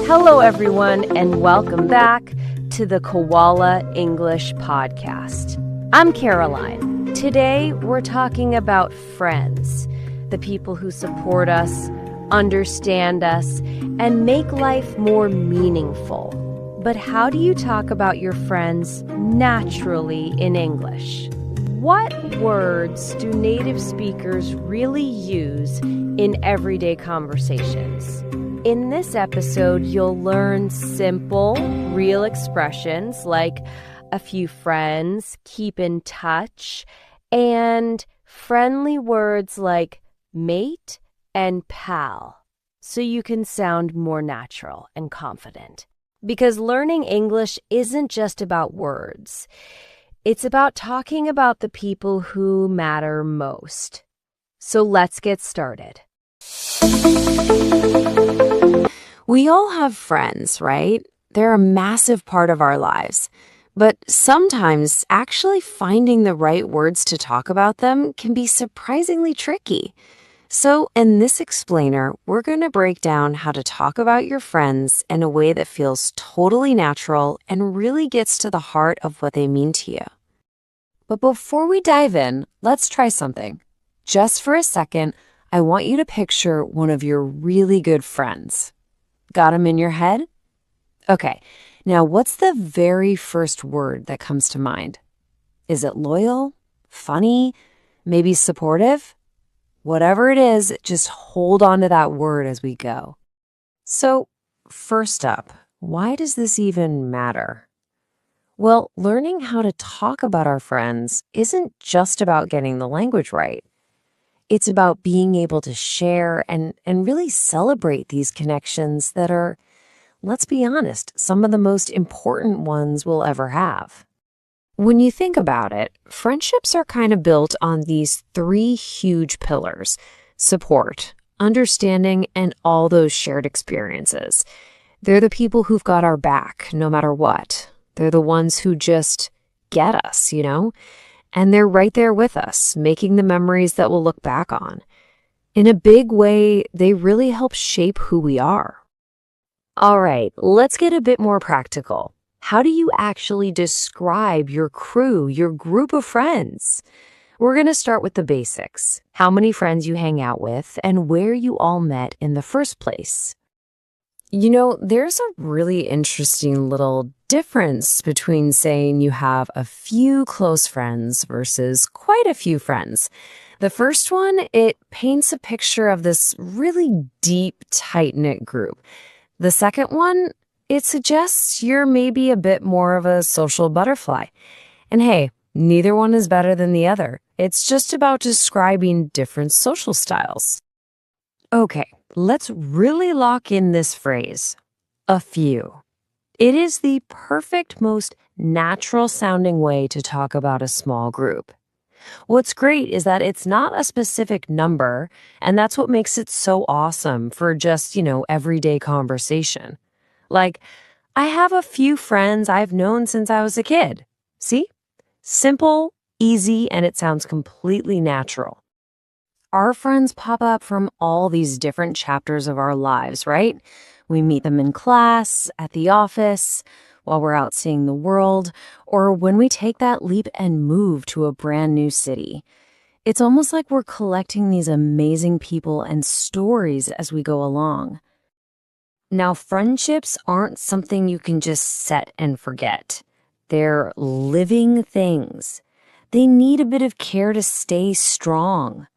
Hello, everyone, and welcome back to the Koala English Podcast. I'm Caroline. Today, we're talking about friends, the people who support us, understand us, and make life more meaningful. But how do you talk about your friends naturally in English? What words do native speakers really use in everyday conversations? In this episode, you'll learn simple, real expressions like a few friends, keep in touch, and friendly words like mate and pal, so you can sound more natural and confident. Because learning English isn't just about words. It's about talking about the people who matter most. So let's get started. We all have friends, right? They're a massive part of our lives. But sometimes actually finding the right words to talk about them can be surprisingly tricky. So in this explainer, we're going to break down how to talk about your friends in a way that feels totally natural and really gets to the heart of what they mean to you. But before we dive in, let's try something. Just for a second, I want you to picture one of your really good friends. Got them in your head? Okay, now what's the very first word that comes to mind? Is it loyal? Funny? Maybe supportive? Whatever it is, just hold on to that word as we go. So, first up, why does this even matter? Well, learning how to talk about our friends isn't just about getting the language right. It's about being able to share and really celebrate these connections that are, let's be honest, some of the most important ones we'll ever have. When you think about it, friendships are kind of built on these three huge pillars: support, understanding, and all those shared experiences. They're the people who've got our back no matter what. They're the ones who just get us, And they're right there with us, making the memories that we'll look back on. In a big way, they really help shape who we are. All right, let's get a bit more practical. How do you actually describe your crew, your group of friends? We're going to start with the basics: how many friends you hang out with and where you all met in the first place. There's a really interesting little difference between saying you have a few close friends versus quite a few friends. The first one, it paints a picture of this really deep, tight-knit group. The second one, it suggests you're maybe a bit more of a social butterfly. And hey, neither one is better than the other. It's just about describing different social styles. Okay, let's really lock in this phrase, a few. It is the perfect, most natural-sounding way to talk about a small group. What's great is that it's not a specific number, and that's what makes it so awesome for just, everyday conversation. Like, I have a few friends I've known since I was a kid. See? Simple, easy, and it sounds completely natural. Our friends pop up from all these different chapters of our lives, right? We meet them in class, at the office, while we're out seeing the world, or when we take that leap and move to a brand new city. It's almost like we're collecting these amazing people and stories as we go along. Now, friendships aren't something you can just set and forget. They're living things. They need a bit of care to stay strong.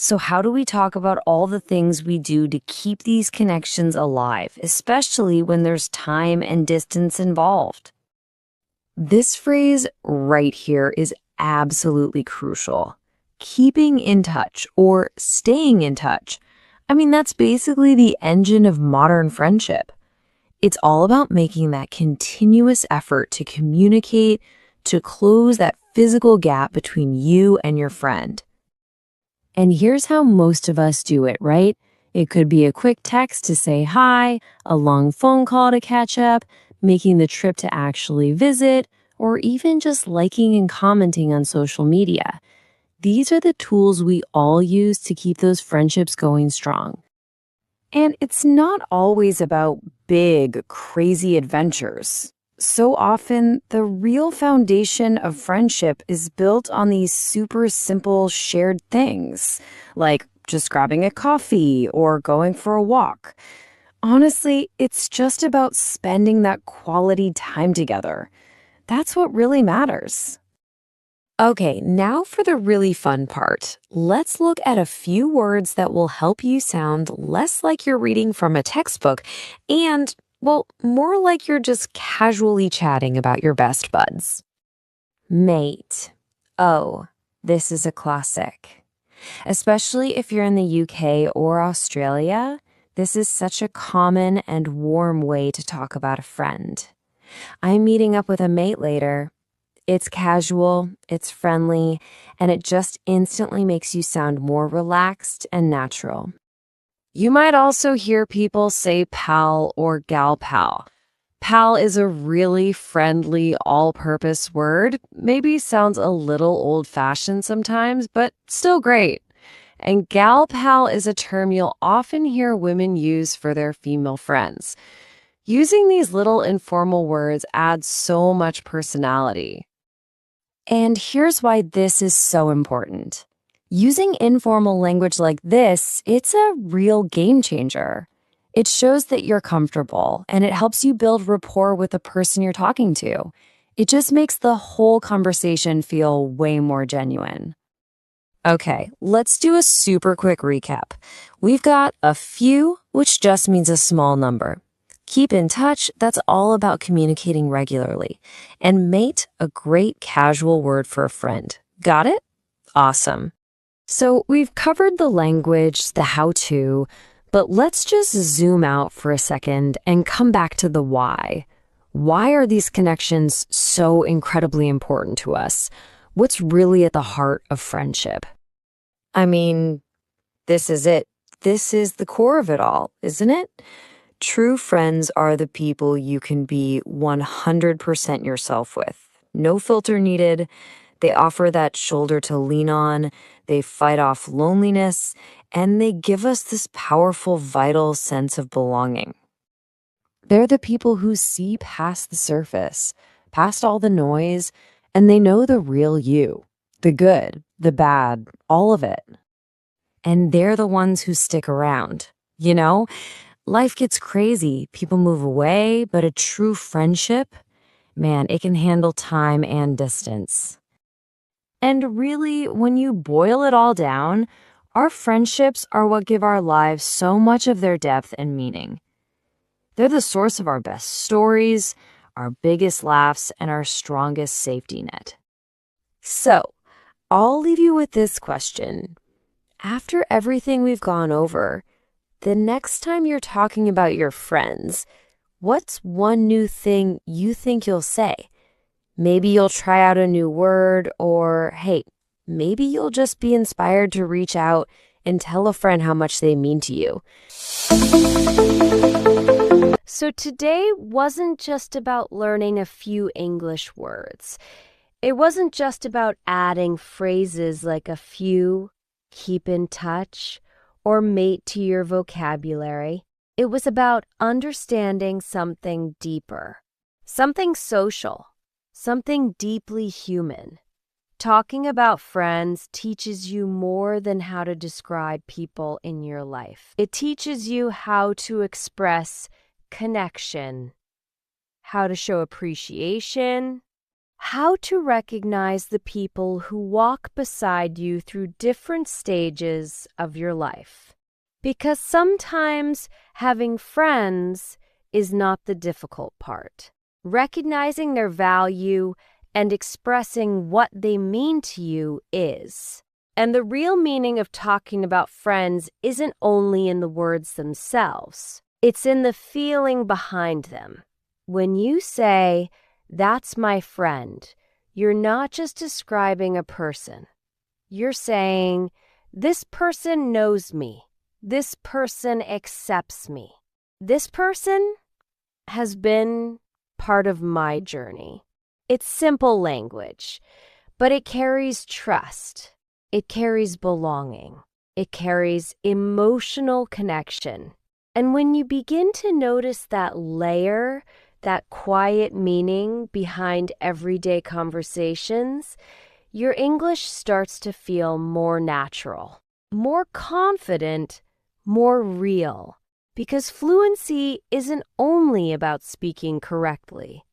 So how do we talk about all the things we do to keep these connections alive, especially when there's time and distance involved? This phrase right here is absolutely crucial. Keeping in touch or staying in touch. That's basically the engine of modern friendship. It's all about making that continuous effort to communicate, to close that physical gap between you and your friend. And here's how most of us do it, right? It could be a quick text to say hi, a long phone call to catch up, making the trip to actually visit, or even just liking and commenting on social media. These are the tools we all use to keep those friendships going strong. And it's not always about big, crazy adventures. So often, the real foundation of friendship is built on these super simple shared things, like just grabbing a coffee or going for a walk. Honestly, it's just about spending that quality time together. That's what really matters. Okay, now for the really fun part. Let's look at a few words that will help you sound less like you're reading from a textbook and, well, more like you're just casually chatting about your best buds. Mate. Oh, this is a classic. Especially if you're in the UK or Australia, this is such a common and warm way to talk about a friend. I'm meeting up with a mate later. It's casual, it's friendly, and it just instantly makes you sound more relaxed and natural. You might also hear people say pal or gal pal. Pal is a really friendly, all-purpose word. Maybe sounds a little old-fashioned sometimes, but still great. And gal pal is a term you'll often hear women use for their female friends. Using these little informal words adds so much personality. And here's why this is so important. Using informal language like this, it's a real game changer. It shows that you're comfortable, and it helps you build rapport with the person you're talking to. It just makes the whole conversation feel way more genuine. Okay, let's do a super quick recap. We've got a few, which just means a small number. Keep in touch, that's all about communicating regularly. And mate, a great casual word for a friend. Got it? Awesome. So we've covered the language, the how-to, but let's just zoom out for a second and come back to the why. Why are these connections so incredibly important to us? What's really at the heart of friendship? I mean, this is it. This is the core of it all, isn't it? True friends are the people you can be 100% yourself with. No filter needed. They offer that shoulder to lean on. They fight off loneliness. And they give us this powerful, vital sense of belonging. They're the people who see past the surface, past all the noise, and they know the real you, the good, the bad, all of it. And they're the ones who stick around, you know? Life gets crazy, people move away, but a true friendship, man, it can handle time and distance. And really, when you boil it all down, our friendships are what give our lives so much of their depth and meaning. They're the source of our best stories, our biggest laughs, and our strongest safety net. So, I'll leave you with this question. After everything we've gone over, the next time you're talking about your friends, what's one new thing you think you'll say? Maybe you'll try out a new word, or hey, maybe you'll just be inspired to reach out and tell a friend how much they mean to you. So today wasn't just about learning a few English words. It wasn't just about adding phrases like a few, keep in touch, or mate to your vocabulary. It was about understanding something deeper, something social, something deeply human. Talking about friends teaches you more than how to describe people in your life. It teaches you how to express connection, how to show appreciation, how to recognize the people who walk beside you through different stages of your life. Because sometimes having friends is not the difficult part. Recognizing their value and expressing what they mean to you is. And the real meaning of talking about friends isn't only in the words themselves. It's in the feeling behind them. When you say, "That's my friend," you're not just describing a person. You're saying, "This person knows me. This person accepts me. This person has been part of my journey." It's simple language, but it carries trust. It carries belonging. It carries emotional connection. And when you begin to notice that layer, that quiet meaning behind everyday conversations, your English starts to feel more natural, more confident, more real. Because fluency isn't only about speaking correctly.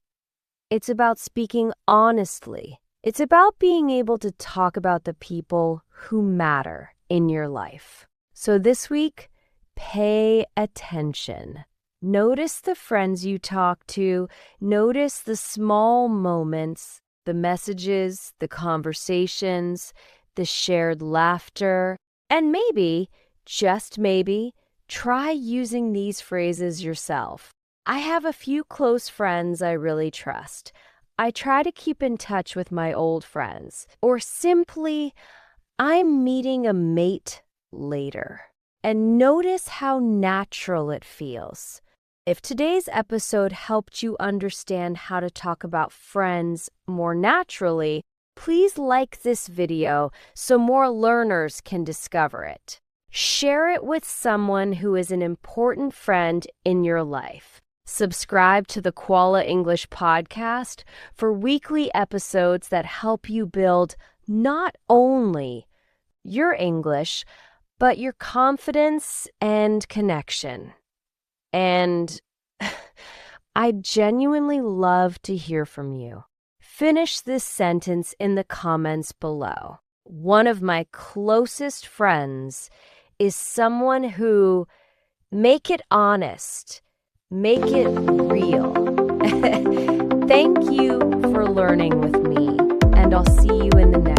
It's about speaking honestly. It's about being able to talk about the people who matter in your life. So this week, pay attention. Notice the friends you talk to. Notice the small moments, the messages, the conversations, the shared laughter, and maybe, just maybe, try using these phrases yourself. I have a few close friends I really trust. I try to keep in touch with my old friends, or simply, I'm meeting a mate later. And notice how natural it feels. If today's episode helped you understand how to talk about friends more naturally, please like this video so more learners can discover it. Share it with someone who is an important friend in your life. Subscribe to the Koala English Podcast for weekly episodes that help you build not only your English, but your confidence and connection. And I'd genuinely love to hear from you. Finish this sentence in the comments below. One of my closest friends is someone who, make it honest, make it real. Thank you for learning with me, and I'll see you in the next